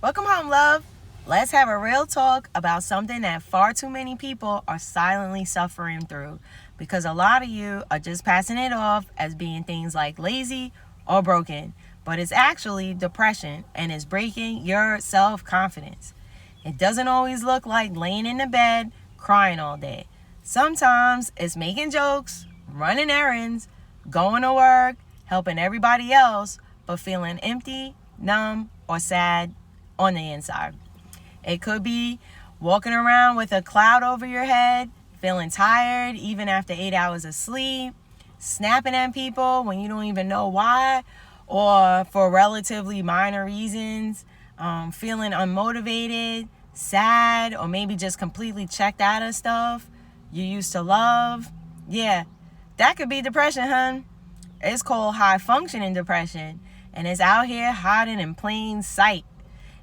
Welcome home, love. Let's have a real talk about something that far too many people are silently suffering through, because a lot of you are just passing it off as being things like lazy or broken, but it's actually depression and it's breaking your self-confidence. It doesn't always look like laying in the bed crying all day. Sometimes it's making jokes, running errands, going to work, helping everybody else, but feeling empty, numb, or sad on the inside. It could be walking around with a cloud over your head, feeling tired even after 8 hours of sleep, snapping at people when you don't even know why, or for relatively minor reasons, feeling unmotivated, sad, or maybe just completely checked out of stuff you used to love. Yeah, that could be depression, hun. It's called high functioning depression, and it's out here hiding in plain sight.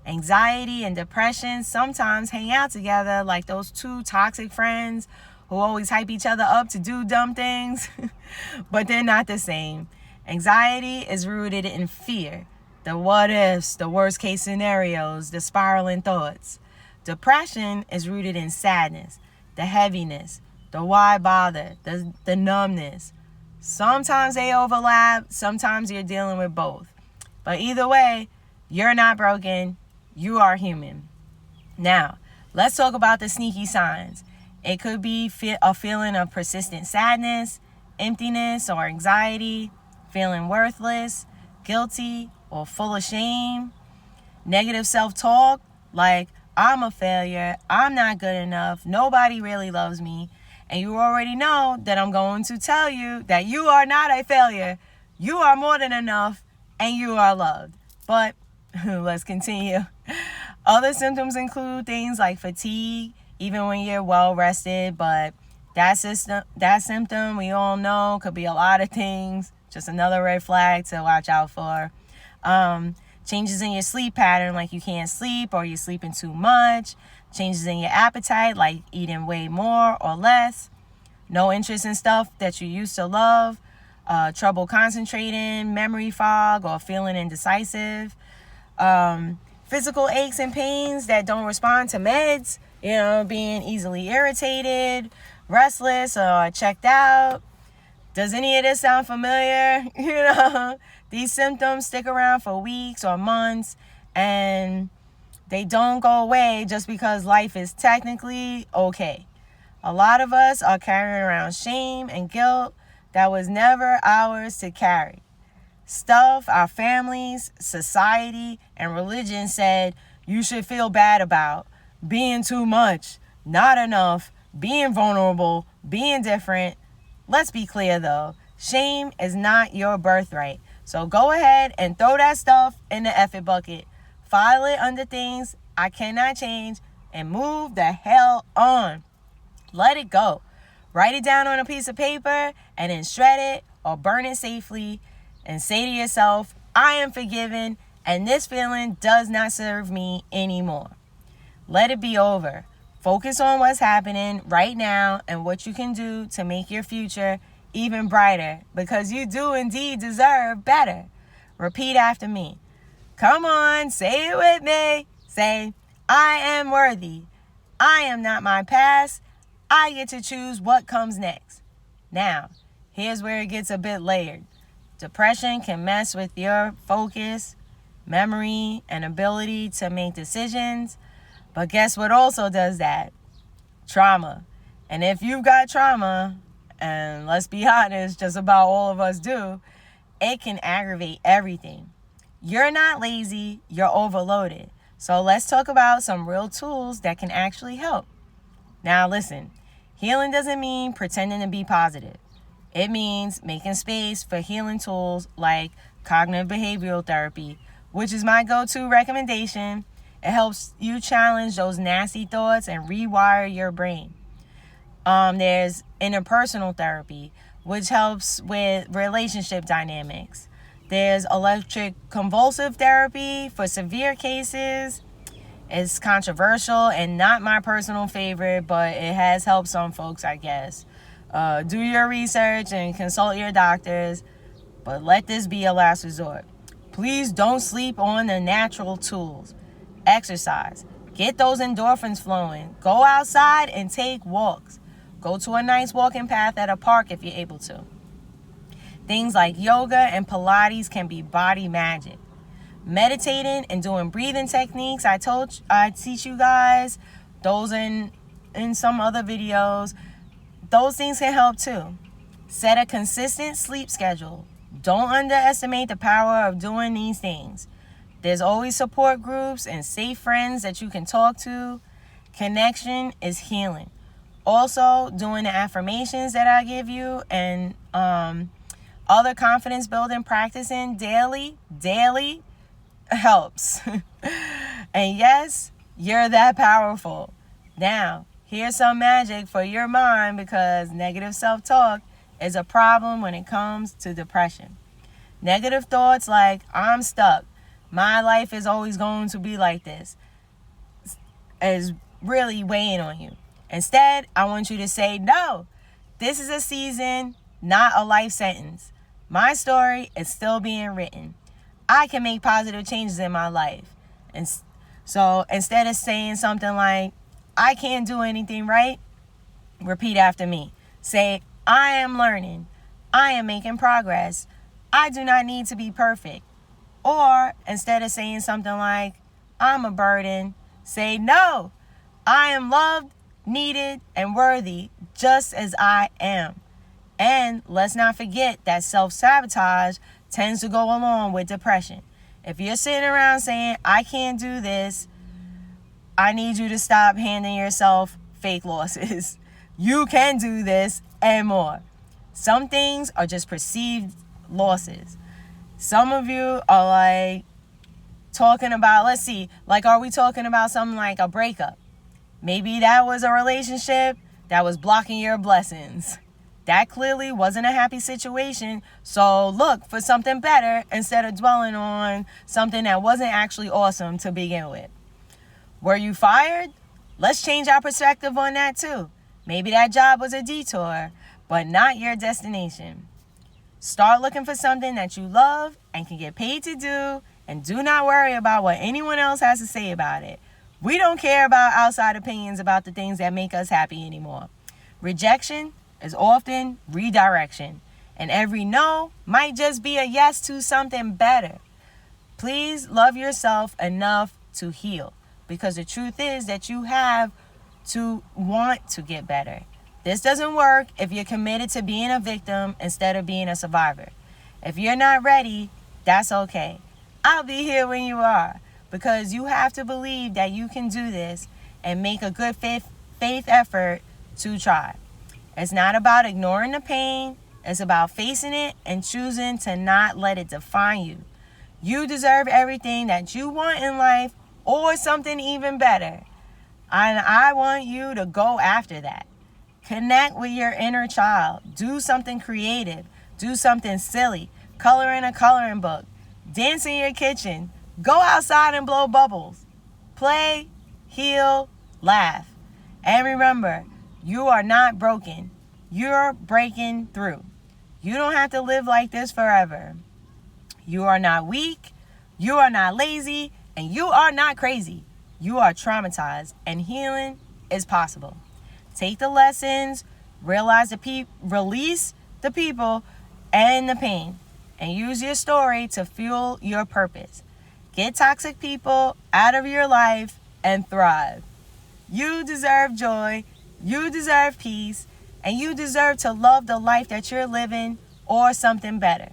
Anxiety and depression sometimes hang out together like those two toxic friends who always hype each other up to do dumb things, but they're not the same. Anxiety is rooted in fear, the what ifs, the worst case scenarios, the spiraling thoughts. Depression is rooted in sadness, the heaviness, the why bother, the numbness. Sometimes they overlap, sometimes you're dealing with both. But either way, you're not broken. You are human. Now, let's talk about the sneaky signs. It could be a feeling of persistent sadness, emptiness, or anxiety, feeling worthless, guilty, or full of shame. Negative self-talk, like, I'm a failure, I'm not good enough, nobody really loves me. And you already know that I'm going to tell you that you are not a failure. You are more than enough, and you are loved. But let's continue. Other symptoms include things like fatigue, even when you're well rested, but that symptom we all know could be a lot of things. Just another red flag to watch out for. Changes in your sleep pattern, like you can't sleep or you're sleeping too much. Changes in your appetite, like eating way more or less. No interest in stuff that you used to love. Trouble concentrating, memory fog, or feeling indecisive. Physical aches and pains that don't respond to meds, being easily irritated, restless, or checked out. Does any of this sound familiar? These symptoms stick around for weeks or months, and they don't go away just because life is technically okay. A lot of us are carrying around shame and guilt that was never ours to carry. Stuff our families, society, and religion said you should feel bad about. Being too much, not enough, being vulnerable, being different. Let's be clear though, shame is not your birthright. So go ahead and throw that stuff in the effort bucket. File it under things I cannot change and move the hell on. Let it go. Write it down on a piece of paper and then shred it or burn it safely. And say to yourself, I am forgiven and this feeling does not serve me anymore. Let it be over. Focus on what's happening right now and what you can do to make your future even brighter, because you do indeed deserve better. Repeat after me. Come on, say it with me. Say, I am worthy. I am not my past. I get to choose what comes next. Now, here's where it gets a bit layered. Depression can mess with your focus, memory, and ability to make decisions. But guess what also does that? Trauma. And if you've got trauma, and let's be honest, just about all of us do, it can aggravate everything. You're not lazy, you're overloaded. So let's talk about some real tools that can actually help. Now listen, healing doesn't mean pretending to be positive. It means making space for healing tools like cognitive behavioral therapy, which is my go-to recommendation. It helps you challenge those nasty thoughts and rewire your brain. There's interpersonal therapy, which helps with relationship dynamics. There's electric convulsive therapy for severe cases. It's controversial and not my personal favorite, but it has helped some folks, I guess. Do your research and consult your doctors, but let this be a last resort. Please don't sleep on the natural tools. Exercise. Get those endorphins flowing. Go outside and take walks. Go to a nice walking path at a park if you're able to. Things like yoga and Pilates can be body magic. Meditating and doing breathing techniques, I teach you guys those in some other videos. Those things can help too. Set a consistent sleep schedule. Don't underestimate the power of doing these things. There's always support groups and safe friends that you can talk to. Connection is healing. Also, doing the affirmations that I give you and other confidence building practicing daily helps. And yes, you're that powerful. Now, here's some magic for your mind, because negative self-talk is a problem when it comes to depression. Negative thoughts like, I'm stuck, my life is always going to be like this, is really weighing on you. Instead, I want you to say, no, this is a season, not a life sentence. My story is still being written. I can make positive changes in my life. And so instead of saying something like, I can't do anything right, repeat after me. Say, I am learning. I am making progress. I do not need to be perfect. Or instead of saying something like, I'm a burden, say, no, I am loved, needed, and worthy just as I am. And let's not forget that self-sabotage tends to go along with depression. If you're sitting around saying, I can't do this, I need you to stop handing yourself fake losses. You can do this and more. Some things are just perceived losses. Some of you are like talking about, are we talking about something like a breakup? Maybe that was a relationship that was blocking your blessings. That clearly wasn't a happy situation. So look for something better instead of dwelling on something that wasn't actually awesome to begin with. Were you fired? Let's change our perspective on that too. Maybe that job was a detour, but not your destination. Start looking for something that you love and can get paid to do, and do not worry about what anyone else has to say about it. We don't care about outside opinions about the things that make us happy anymore. Rejection is often redirection, and every no might just be a yes to something better. Please love yourself enough to heal, because the truth is that you have to want to get better. This doesn't work if you're committed to being a victim instead of being a survivor. If you're not ready, that's okay. I'll be here when you are, because you have to believe that you can do this and make a good faith effort to try. It's not about ignoring the pain. It's about facing it and choosing to not let it define you. You deserve everything that you want in life, or something even better. And I want you to go after that. Connect with your inner child. Do something creative. Do something silly. Color in a coloring book. Dance in your kitchen. Go outside and blow bubbles. Play, heal, laugh. And remember, you are not broken. You're breaking through. You don't have to live like this forever. You are not weak. You are not lazy. And you are not crazy. You are traumatized. And healing is possible. Take the lessons. Release the people and the pain. And use your story to fuel your purpose. Get toxic people out of your life and thrive. You deserve joy. You deserve peace. And you deserve to love the life that you're living, or something better.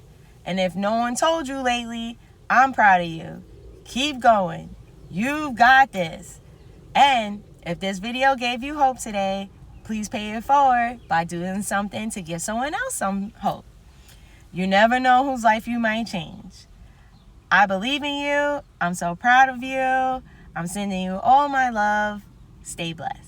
And if no one told you lately, I'm proud of you. Keep going. You've got this. And if this video gave you hope today, please pay it forward by doing something to give someone else some hope. You never know whose life you might change. I believe in you. I'm so proud of you. I'm sending you all my love. Stay blessed.